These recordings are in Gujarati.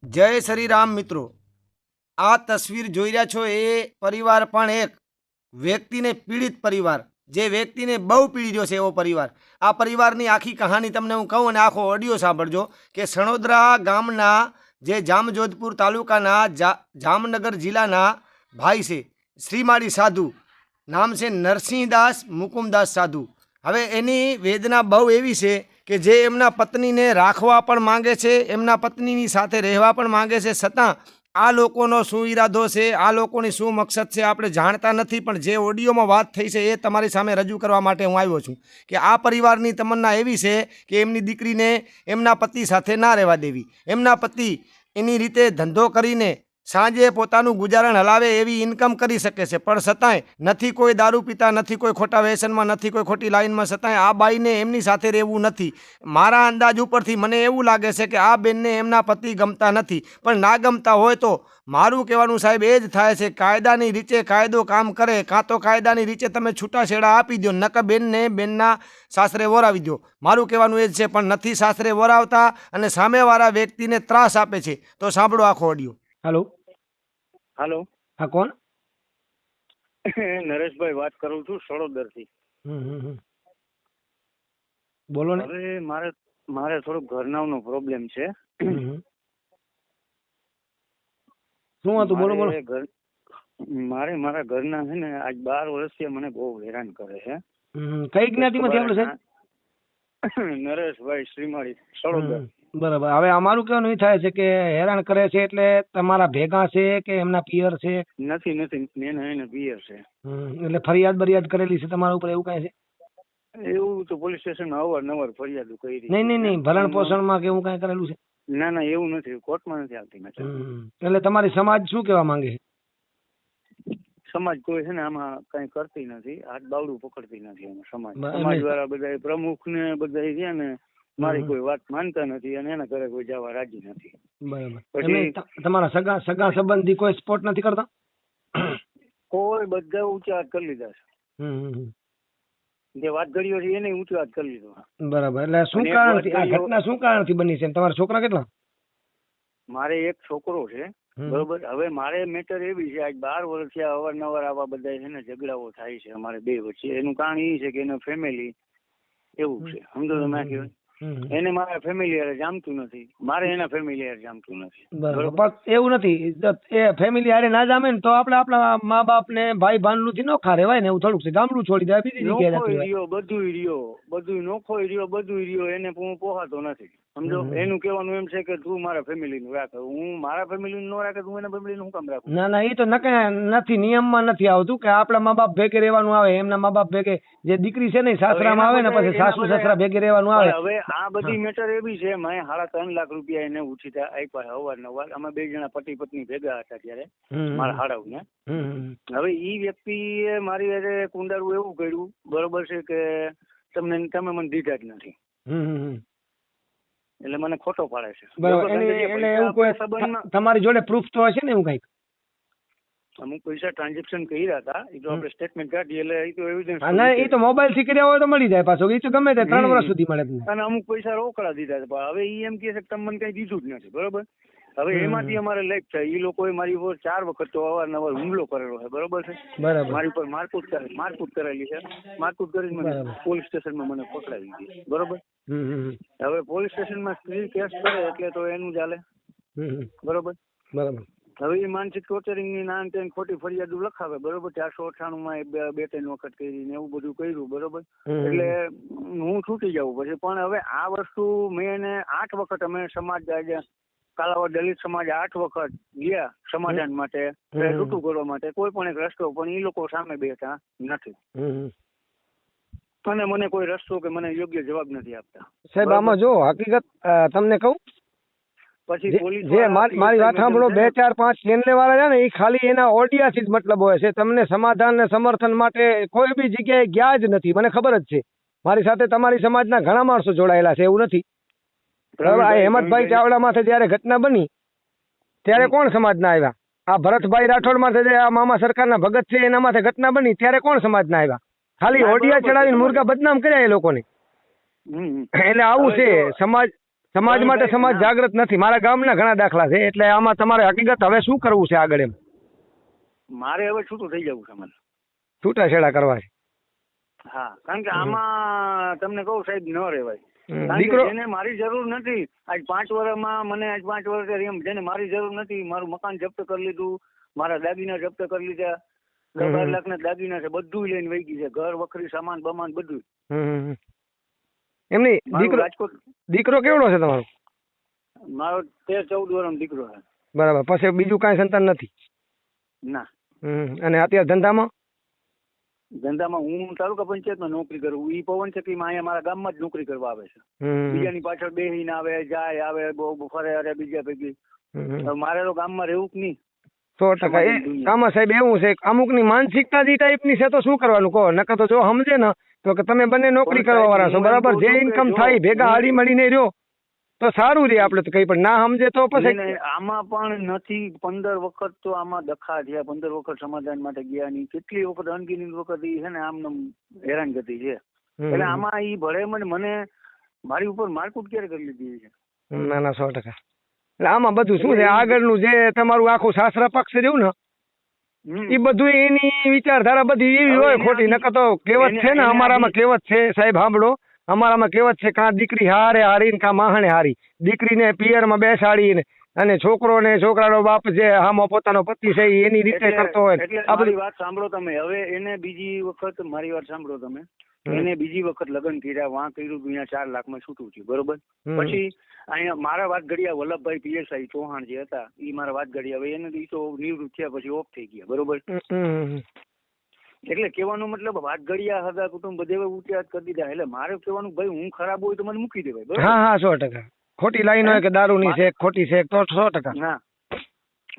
જય શ્રી રામ મિત્રો, આ તસવીર જોઈ રહ્યા છો એ પરિવાર પણ એક વ્યક્તિને પીડિત પરિવાર, જે વ્યક્તિને બહુ પીડી રહ્યો છે એવો પરિવાર. આ પરિવારની આખી કહાની તમને હું કહું અને આખો ઓડિયો સાંભળજો કે સણોદરા ગામના જે જામજોધપુર તાલુકાના જામનગર જિલ્લાના ભાઈ છે શ્રીમાળી સાધુ, નામ છે નરસિંહદાસ મુકુમદાસ સાધુ. હવે એની વેદના બહુ એવી છે કે જે એમના પત્નીને રાખવા પણ માંગે છે, એમના પત્નીની સાથે રહેવા પણ માંગે છે, છતાં આ લોકોનો શું ઈરાદો છે, આ લોકોની શું મકસદ છે આપણે જાણતા નથી. પણ જે ઓડિયોમાં વાત થઈ છે એ તમારી સામે રજૂ કરવા માટે હું આવ્યો છું કે આ પરિવારની તમન્ના એવી છે કે એમની દીકરીને એમના પતિ સાથે ના રહેવા દેવી. એમના પતિ એની રીતે ધંધો કરીને સાંજે પોતાનું ગુજારણ હલાવે એવી ઇન્કમ કરી શકે છે, પણ છતાંય નથી કોઈ દારૂ પીતા, નથી કોઈ ખોટા વ્યસનમાં, નથી કોઈ ખોટી લાઈનમાં, છતાંય આ બાઈને એમની સાથે રહેવું નથી. મારા અંદાજ ઉપરથી મને એવું લાગે છે કે આ બેનને એમના પતિ ગમતા નથી. પણ ના ગમતા હોય તો મારું કહેવાનું સાહેબ એ જ થાય છે, કાયદાની રીતે કાયદો કામ કરે, કાં તો કાયદાની રીતે તમે છૂટાછેડા આપી દો, નકર બેનને બેનના સાસરે વરાવી દો. મારું કહેવાનું એ જ છે, પણ નથી સાસરે વરાવતા અને સામેવાળા વ્યક્તિને ત્રાસ આપે છે. તો સાંભળો આખો ઓડિયો. હેલો. હાલો. હા, કોણ? નરેશભાઈ વાત કરું છું સળોદર થી. બોલો ને. હવે મારે થોડુંક ઘરનાવનો પ્રોબ્લેમ છે. શું હતું? બોલો બોલો. મારા ઘરના છે ને આજ 12 વર્ષથી મને બહુ હેરાન કરે છે. કઈ જ્ઞાતિમાંથી આપણે સાહેબ? નરેશભાઈ શ્રીમાળી સળોદર. બરાબર. હવે અમારું કહેવાનું એ થાય છે કે હેરાન કરે છે એટલે તમારા ભેગા છે કે એમના પિયર છે? નથી એને પિયર છે. એટલે ફરિયાદ કરેલી છે તમારા ઉપર એવું કઈ છે? એવું તો પોલીસ સ્ટેશન અવારનવાર ફરિયાદ કરી. નહીં, ભરણ પોષણમાં કે એવું કઈ કરેલું છે? ના એવું નથી, કોર્ટમાં નથી આવતી. એટલે તમારી સમાજ શું કહેવા માંગે છે? સમાજ કોઈ છે ને આમાં કઈ કરતી નથી, હાથ બાવડું પકડતી નથી. સમાજ વાળા બધા પ્રમુખ ને બધા છે ને મારી કોઈ વાત માનતા નથી અને એના ઘરે કોઈ જવા રાજી નથી. બરાબર. પછી તમારા સગા સંબંધી કોઈ સપોર્ટ નથી કરતા? કોઈ બધા ઊંચા હાથ કરી લીધા છે. જે વાત કર્યો છે એને ઊંચો હાથ કરી લીધો. બરાબર. એટલે શું કારણથી આ ઘટના શું કારણથી બની છે? તમારા છોકરા કેટલા? મારે એક છોકરો છે. બરોબર. હવે મારે મેટર એવી છે, આજ 12 વર્ષથી અવારનવાર આવા બધા છે ને ઝઘડાઓ થાય છે અમારે બે વચ્ચે. એનું કારણ એ છે કે એનું ફેમિલી એવું છે, સમજો તમે. એને મારા ફેમિલી હારે જામતું નથી, મારે એના ફેમિલી હારે જામતું નથી. બરાબર. એવું નથી, એ ફેમિલી હારે ના જામે ને તો આપણે આપણા મા બાપ ને ભાઈ ભાન નું નોખા રેવાય ને. એવું થોડુંક છે, ગામડું છોડી દે, બીજી જગ્યાએ બધું નોખો રહ્યો. એને હું પોહાતો નથી, સમજો. એનું કહેવાનું એમ છે કે તું મારા ફેમિલી નું રાખ. હું મારા ફેમિલી નું ન રાખે, તું એના ફેમિલી નું શું કામ રાખું? ના એ તો નથી, નિયમમાં નથી આવતું કે આપણા મા બાપ ભેગે રહેવાનું આવે. એમના મા બાપ ભેગે જે દીકરી છે ને સાસરામાં આવે ને પછી સાસુ સસરા ભેગે રહેવાનું આવે. હવે આ બધી મેટર એવી છે, મેં 3.5 લાખ રૂપિયા એને ઉછીતા આપ્યા અવારનવાર. અમે 2 જણા પતિ પત્ની ભેગા હતા ત્યારે મારા હાડાવને. હવે ઈ વ્યક્તિએ મારી હારે કુંડારું એવું કર્યું, બરોબર છે, કે તમે મને દીધા જ નથી. એટલે મને ખોટો પાડે છે. તમારી જોડે પ્રૂફ તો હશે ને એવું કઈક? અમુક પૈસા ટ્રાન્ઝેક્શન કર્યા હતા, એ તો આપણે સ્ટેટમેન્ટ કાઢીએ એટલે એ તો એવિડન્સ. એ તો મોબાઈલ થી કર્યા હોય તો મળી જાય પાછો. એ તો ગમે તે 3 વર્ષ સુધી મળે. અને અમુક પૈસા રોકડા દીધા હતા. હવે એ એમ કહે છે કે તમે મને કઈ દીધું જ નથી. બરોબર. હવે એમાંથી અમારે લેખ છે. એ લોકોએ મારી ઉપર 4 વખત તો અવારનવાર હુમલો કરેલો છે. બરોબર છે. મારી ઉપર મારકૂટ કરેલી છે. મારકૂટ કરીને મને પોલીસ સ્ટેશનમાં મને પકડાવી દીધી. બરોબર. હવે પોલીસ સ્ટેશનમાં સ્ત્રી કેસ કરે એટલે તો એનું ચાલે. બરોબર. હવે એ માનસિક ટોર્ચરિંગ ની નાન તેને ખોટી ફરિયાદો લખાવે. બરોબર. 498 માં 2-3 વખત કરી ને એવું બધું કર્યું. બરોબર. એટલે હું છૂટી જાઉં પછી. પણ હવે આ વસ્તુ મેં એને 8 વખત અમે સમાજ કાલાવડ દલિત સમાજ 8 વખત ગયા સમાધાન માટે, છૂટું કરવા માટે, કોઈ પણ એક રસ્તો. પણ એ લોકો સામે બેઠા નથી અને મને કોઈ રસ્તો કે મને યોગ્ય જવાબ નથી આપતા. સાહેબ આમાં જો હકીકત તમને કહું, પછી જે મારી વાત સાંભળો, 2, 4, 5 ચેનલ વાળા છે ને એ ખાલી એના ઓડિયાથી જ મતલબ હોય છે. તમને સમાધાન ને સમર્થન માટે કોઈ બી જગ્યાએ ગયા જ નથી. મને ખબર જ છે. મારી સાથે તમારી સમાજના ઘણા માણસો જોડાયેલા છે, એવું નથી. હેમંતભાઈ ચાવડા માથે જયારે ઘટના બની ત્યારે કોણ સમાજના આવ્યા? આ ભરતભાઈ રાઠોડ માથે આ મામા સરકારના ભગત છે એના માથે ઘટના બની ત્યારે કોણ સમાજના આવ્યા? ખાલી ઓડિયા ચડાવીને મુર્ગા બદનામ કર્યા એ લોકોને. એટલે આવું છે સમાજ. સમાજ માટે સમાજ જાગૃત નથી. મારા ગામના ઘણા દાખલા છે. એટલે આમાં તમારે હકીકત હવે શું કરવું છે આગળ? એમ મારે હવે છૂટું થઈ જવું છે મને. છૂટાછેડા કરવા છે? હા, કારણ કે આમાં તમને કહું સાહેબ ન રહેવાય. દીકરો જેને મારી જરૂર નથી, આજ 5 વર્ષમાં મને આજ 5 વર્ષ એમ જેને મારી જરૂર નથી, મારું મકાન જપ્ત કરી લીધું, મારા દાગીના જપ્ત કરી લીધા, 10-12 લાખના દાગીના છે, બધું લઈને વહી ગઈ છે, ઘર વખરી સામાન બમાન બધું. એમની દીકરો રાજકોટ દીકરો કેવડો છે તમારો? મારો 13-14 વર્ષનો દીકરો છે. બરાબર. પછી બીજું કાંઈ સંતાન નથી? ના. અને અત્યારે ધંધામાં હું તાલુકા પંચાયતમાં નોકરી કરું. ઈ પવન ચક્કીમાં અહીંયા મારા ગામમાં જ નોકરી કરવા આવે છે. બીજાની પાછળ બેહીને આવે, જાય આવે, બહુ ફરે અરે બીજા પૈકી. મારે તો ગામમાં રહેવું જ નહીં. 100%. આમાં સાહેબ એવું છે અમુકની માનસિકતા જે ટાઈપની છે તો શું કરવાનું કહો? નકર તો જો સમજે ને તો કે તમે બંને નોકરી કરવા વાળા છો, બરાબર, જે ઇન્કમ થાય ભેગા હાળી મળીને રહ્યો તો સારું રે. આપણે તો કઈ પણ ના સમજે તો પછી આમાં પણ નથી. 15 વખત તો આમાં દખા થયા, 15 વખત સમાધાન માટે ગયા નહીં, કેટલી વખત અનગિનત વખત ઈ છે ને આમ હેરાનગતિ છે. એટલે આમાં ઈ ભળે મને મારી ઉપર મારકૂટ ક્યારે કરી લીધી છે? ના ના 100%. એટલે આમાં બધું શું છે આગળનું જે તમારું આખું શાસ્ત્ર પક્ષ રહ્યું ને એ બધું એની વિચારધારા બધી એવી હોય ખોટી. નકર તો કહેવત છે ને અમારામાં કહેવત છે સાહેબ, સાંભળો, અમારામાં કહેવત છે કાં દીકરી હારે હારી ને કાં માહણે હારી. દીકરીને પિયરમાં બેસાડીને અને છોકરોને છોકરાનો બાપ જે હામો પોતાનો પતિ છે એની રીતે કરતો હોય. આ બધી વાત સાંભળો તમે. હવે એને બીજી વખત મારી વાત સાંભળો તમે. એને બીજી વખત લગ્ન કર્યા, વાં કર્યું, અહીંયા 4 લાખમાં છૂટું થયું, બરોબર. પછી અહીંયા મારા વાત ઘડિયા વલ્લભભાઈ પીએસઆઈ ચૌહાણ જે હતા એ મારા વાત ઘડિયા, હવે એને ઈ તો નિવૃત્ત થયા પછી ઓફ થઈ ગયા, બરોબર. એટલે કહેવાનો મતલબ વાત ઘડિયા હતા કુટુંબ બધે ઉચ્ચાર કરી દીધા. એટલે મારે કહેવાનું ભાઈ હું ખરાબ હોય તો મને મૂકી દેવાય, બરોબર. હા 100%. ખોટી લાઈન હોય કે દારૂની છે, ખોટી છે તો 100%. ના,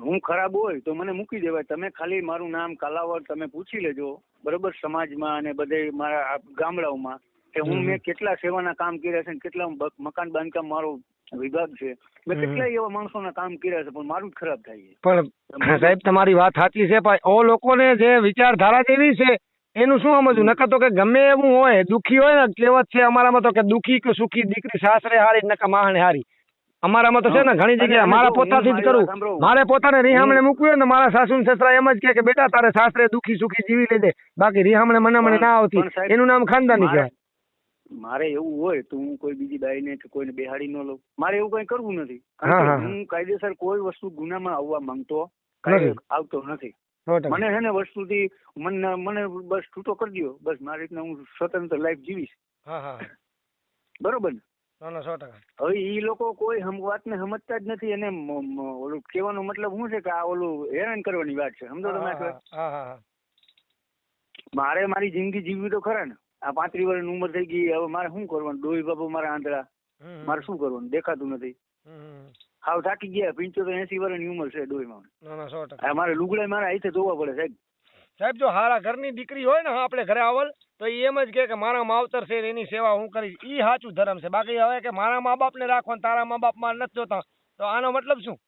હું ખરાબ હોય તો મને મૂકી દેવાય. તમે ખાલી મારું નામ કાલાવડ તમે પૂછી લેજો, બરોબર, સમાજમાં અને બધે મારા ગામડાઓમાં કે હું મેં કેટલા સેવાના કામ કર્યા છે, કેટલા મકાન બાંધકામ મારો વિભાગ છે, મેં કેટલા એવા માણસોના કામ કર્યા છે, પણ મારું જ ખરાબ થાય છે. પણ સાહેબ તમારી વાત સાચી છે, પણ ઓ લોકોને જે વિચારધારા જેવી છે એનું શું સમજવું? નકર તો કે ગમે એવું હોય, દુઃખી હોય ને, કહેવત છે અમારામાં તો કે દુઃખી કે સુખી દીકરી સાસરે હારી નકર માહણે હારી. અમારામાં તો છે ને ઘણી જગ્યાએ મારા પોતાથી જ કરું. મારે પોતાને રિહામણે મૂકવું હોય ને મારા સાસુ સસરા એમ જ કે બેટા તારે સાસરે દુઃખી સુખી જીવી લેજે, બાકી રિહામણે મનામણે ના આવતી. એનું નામ ખાનદાની કહેવાય. મારે એવું હોય તો હું કોઈ બીજી બાઈને કે કોઈને બેહાડી ન લઉં. મારે એવું કઈ કરવું નથી. હું કાયદેસર કોઈ વસ્તુ ગુનામાં આવવા માંગતો આવતો નથી. મને છે ને વસ્તુથી મને બસ છૂટો કરી દો, બસ મારી રીતના હું સ્વતંત્ર લાઈફ જીવીશ, બરોબર ને? હવે ઈ લોકો કોઈ વાતને સમજતા જ નથી. અને ઓલું કહેવાનો મતલબ શું છે કે આ ઓલું હેરાન કરવાની વાત છે, સમજો તમે? મારે મારી જિંદગી જીવવી તો ખરા ને. આ 35 વર્ષની ઉંમર થઈ ગઈ, હવે મારે શું કરવાનું? ડોહી બાપુ મારા આંધળા, મારે શું કરવાનું? દેખાતું નથી. હાવ થાકી ગયા. 75-80 વર્ષની ઉંમર છે ડોહીમાં. મારે લુગડા મારા હાથે ધોવા પડે સાહેબ. સાહેબ જો હારા ઘરની દીકરી હોય ને આપણે ઘરે આવલ તો એમ જ કે મારા માવતર છે એની સેવા હું કરીશ, ઈ સાચું ધર્મ છે. બાકી હવે કે મારા મા બાપ ને રાખવા તારા મા બાપ માં નથી જોતા તો આનો મતલબ શું?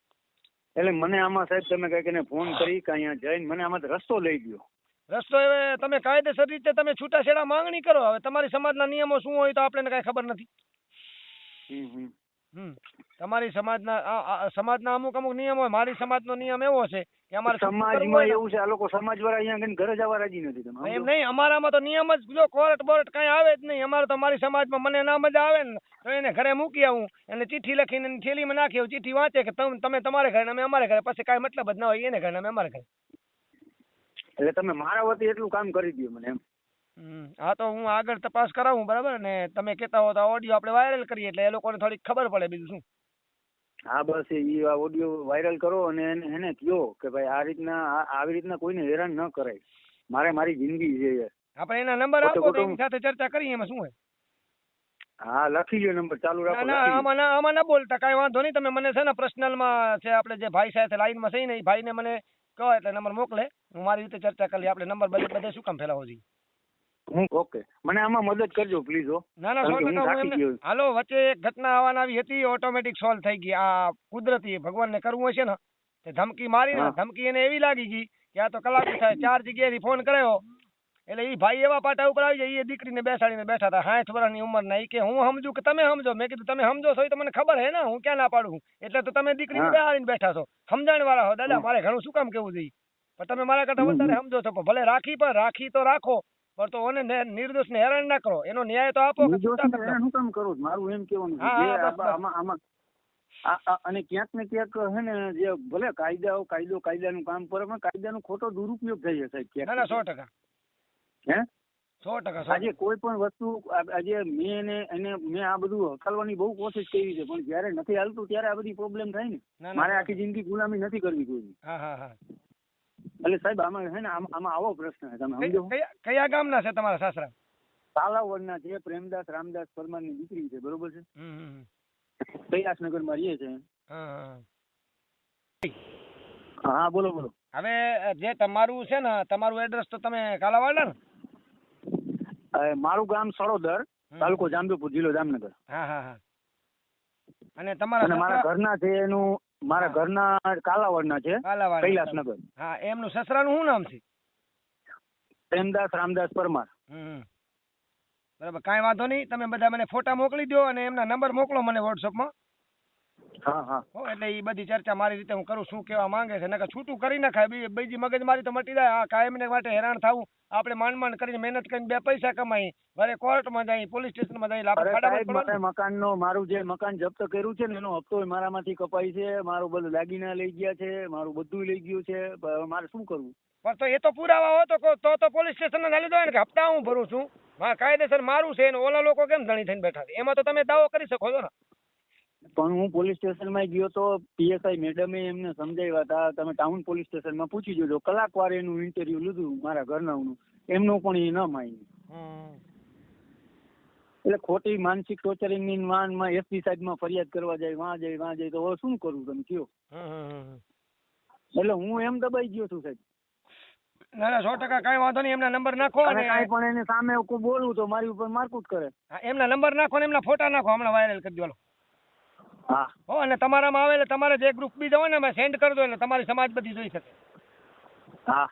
એટલે મને આમાં સાહેબ તમે કઈક એને ફોન કરી કે અહીંયા જઈને મને આમાં રસ્તો લઈ ગયો. રસ્તો હવે તમે કાયદેસર રીતે તમે છૂટાછેડા માંગણી કરો. હવે તમારી સમાજના નિયમો શું હોય તો આપણને કઈ ખબર નથી. તમારી સમાજના અમુક નિયમ હોય. મારી સમાજનો નિયમ એવો છે કે અમારે સમાજમાં એવું છે, આ લોકો સમાજ વાળા અહીંયા ઘરે જવા રાજી નથી. તમે એમ નહીં, અમારામાં તો નિયમ જ જો કોર્ટ બોર્ટ કઈ આવે જ નહીં. અમારે તો મારી સમાજમાં મને ના મજા આવે ને તો એને ઘરે મૂકી આવું, એને ચિઠ્ઠી લખીને થેલીમાં નાખી આવું. ચિઠ્ઠી વાંચે કે તમે તમારે ઘરે અમે અમારે ઘરે, પછી કાંઈ મતલબ જ ના હોય એને ઘરે અમે અમારે ઘરે. એટલે તમે મારા વતી એટલું કામ કરી દો મને એમ. હા તો હું આગળ તપાસ કરાવું, બરાબર ને? તમે કહેતા હો તો ઓડિયો આપણે વાયરલ કરીએ એટલે એ લોકોને થોડીક ખબર પડે, બીજું શું. હા બસ એ ઓડિયો વાયરલ કરો અને એને કહો કે ભાઈ આ રીતના આવી રીતના કોઈને હેરાન ન કરાય. મારે મારી જિંદગી છે. આપણે એના નંબર આપો તો એની સાથે ચર્ચા કરીએ, એમાં શું હોય. હા લખી લ્યો નંબર, ચાલુ રાખો. આમાં ના બોલતા કાંઈ વાંધો નહીં. તમે મને છે ને પર્સનલમાં છે આપણે જે ભાઈ સાથે લાઈનમાં છે ને એ ભાઈને મને કહો એટલે નંબર મોકલે, હું મારી રીતે ચર્ચા કરી. આપણે નંબર બધે શું કામ ફેલાવો જોઈએ? ઓકે, મને આમાં મદદ કરજો પ્લીઝ. હાલો, વચ્ચે એક ઘટના આવવાની આવી હતી, ઓટોમેટિક સોલ્વ થઈ ગઈ. આ કુદરતી ભગવાનને કરવું હશે ને તે ધમકી મારી ને ધમકી એને એવી લાગી ગઈ કે આ તો કલાક થાય 4 જગ્યાએથી ફોન કર્યો એટલે એ ભાઈ એવા પાટા ઉપર આવી જાય, એ દીકરીને બેસાડીને બેઠા હતા 60 વર્ષની ઉંમરના. ઈ કે હું સમજુ કે તમે સમજો? મેં કીધું તમે સમજો છો એ તો મને ખબર હે ને, હું ક્યાં ના પાડું છું. એટલે તો તમે દીકરીને હા. બેસાડીને બેઠા છો, સમજણ વાળા હો દાદા. હા. મારે ઘણું શું કામ કેવું જોઈએ? પણ તમે મારા કરતા વધારે સમજો છો. પણ ભલે રાખી તો રાખો, પણ તો ઓને નિર્દોષ ને હેરાન ના કરો, એનો ન્યાય તો આપો કે છૂટા કરી દો. હું કામ કરું છું? મારું એમ કેવાનું છે હા, જે હા, બસ, બસ. આમાં અને ક્યાંક ને ક્યાંક હે ને જે ભલે કાયદાનું કામ કરે પણ કાયદાનો ખોટો દુરુપયોગ થઈ છે સાહેબ ના ના, ક્યાંક. 100%. હે 100%. આજે કોઈ પણ વસ્તુ આજે મેં આ બધું હકાલવાની બહુ કોશિશ કરી છે, પણ જયારે નથી હાલતું ત્યારે આ બધી પ્રોબ્લેમ થાય ને. ના, મારે ના. આખી જિંદગી ગુલામી નથી કરવી કોઈ. હા હા હા. એટલે સાહેબ આમાં હે ને આમાં આવો પ્રશ્ન છે, તમે સમજો. કયા ગામના છે તમારા સાસરા? તાલાવડના છે, પ્રેમદાસ રામદાસ પરમારની દીકરી છે, બરોબર છે. હમ. કૈલાસનગરમાં રહે છે. હા. હા બોલો બોલો. હવે જે તમારું છે ને, તમારું એડ્રેસ તો તમે કાલાવાડા ને? મારું ગામ સળોદર, તાલુકો જામજોપુર, જિલ્લો જામનગર. હા હા હા. અને અને તમારા મારા ઘરના છે એનું મારા ઘરના કાલાવડના છે, કાલાવાડા કૈલાસનગર. હા, એમનું સસરાનું શું નામ છે? પ્રેમદાસ રામદાસ પરમાર. બરાબર, કાંઈ વાંધો નહીં. તમે બધા મને ફોટા મોકલી દો અને એમના નંબર મોકલો મને વોટ્સઅપમાં. હા હા. હો, એટલે એ બધી ચર્ચા મારી રીતે હું કરું, શું કહેવા માંગે છે. નકર છૂટું કરી નાખાય, બીજી મગજમારી તો મટી જાય. આ કાયમને માટે હેરાન થવું, આપણે માંડ કરીને મહેનત કરીને 2 પૈસા કમાઈ, ઘરે કોર્ટમાં જાય, પોલીસ સ્ટેશનમાં જાય, આપણે અરે સાહેબ, ખાડામાં મારે મકાનનો મારું જે મકાન જપ્ત કર્યું છે ને એનો હપ્તો મારામાંથી કપાઈ છે, મારું બધું દાગીના લઈ ગયા છે, મારું બધું લઈ ગયું છે. હવે મારે શું કરવું? પણ તો એ તો પુરાવા હોય તો પોલીસ સ્ટેશન ચાલી દો ને કે હપ્તા હું ભરું છું, કાયદેસર મારું છે ને ઓલા લોકો કેમ ધણી થઈને બેઠા છે? એમાં તો તમે દાવો કરી શકો છો ને. પણ હું પોલીસ સ્ટેશનમાં ગયો તો પીએસઆઈ મેડમે એમને સમજાવ્યા હતા, તમે ટાઉન પોલીસ સ્ટેશનમાં પૂછી જોજો. કલાકવાર એનું ઇન્ટરવ્યુ લીધું મારા ઘરનાનું, એમનું પણ એ ન માન્યું. એટલે ખોટી માનસિક ટોર્ચરિંગ ની માં એસપી સાહેબમાં ફરિયાદ કરવા જાય, વાં જાય તો હવે શું કરું તમે કયો? એટલે હું એમ દબાઈ ગયો છું સાહેબ. ના ના, 100% કાંઈ વાંધો નહીં. એમના નંબર નાખો અને અને કાંઈ પણ એને સામે કોઈ બોલું તો મારી ઉપર મારકૂટ કરે. એમના નંબર નાખો ને એમના ફોટા નાખો, હમણાં વાયરલ કરી દો. હા. હો, અને તમારામાં આવે એટલે તમારે જે ગ્રુપ બીજા હોય ને એમાં સેન્ડ કરી દો, એટલે તમારી સમાજ બધી જોઈ શકે. હા.